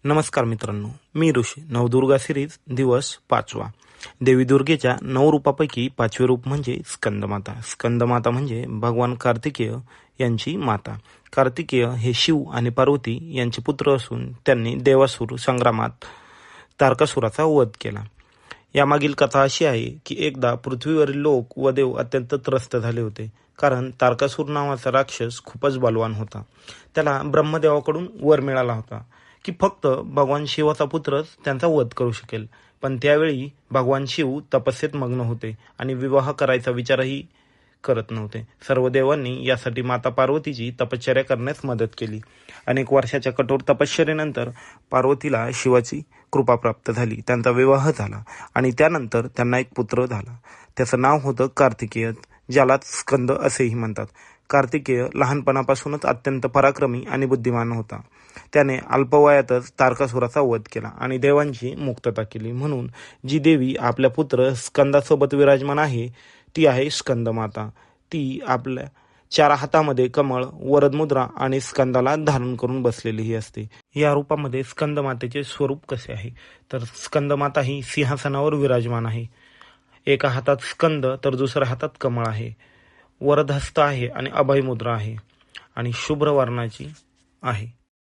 नमस्कार मित्रांनो, मी ऋषी. नवदुर्गा सिरीज दिवस 5वा. देवी दुर्गेच्या 9 रूपापैकी 5वे रूप म्हणजे स्कंदमाता. स्कंदमाता म्हणजे भगवान कार्तिकेय यांची माता. कार्तिकेय हे शिव आणि पार्वती यांचे पुत्र असून त्यांनी देवासुर संग्रामात तारकासुराचा वध केला. यामागील कथा अशी आहे की एकदा पृथ्वीवरील लोक व देव अत्यंत त्रस्त झाले होते, कारण तारकासूर नावाचा राक्षस खूपच बलवान होता. त्याला ब्रह्मदेवाकडून वर मिळाला होता की फक्त भगवान शिवाचा पुत्रच त्यांचा वध करू शकेल. पण त्यावेळी भगवान शिव तपस्येत मग्न होते आणि विवाह करायचा विचारही करत नव्हते. सर्व देवांनी यासाठी माता पार्वतीची तपश्चर्या करण्यास मदत केली. अनेक वर्षाच्या कठोर तपश्चर्येनंतर पार्वतीला शिवाची कृपा प्राप्त झाली. त्यांचा विवाह झाला आणि त्यानंतर त्यांना एक पुत्र झाला. त्याचं नाव होतं कार्तिकेय, ज्याला स्कंद असेही म्हणतात. कार्तिकेय लहानपणापासूनच अत्यंत पराक्रमी आणि बुद्धिमान होता. त्याने अल्पवयातच तारकासुराचा वध केला आणि देवांची मुक्तता केली. म्हणून जी देवी आपल्या पुत्र स्कंदासोबत विराजमान आहे ती आहे स्कंदमाता. ती आपल्या 4 हातामध्ये कमळ, वरदमुद्रा आणि स्कंदाला धारण करून बसलेली असते. या रूपामध्ये स्कंदमातेचे स्वरूप कसे आहे तर स्कंदमाता ही सिंहासनावर विराजमान आहे. एका हातात स्कंद तर दुसऱ्या हातात कमळ आहे. वरदहस्त आहे आणि अभय मुद्रा आहे आणि शुभ्र वर्णाची आहे.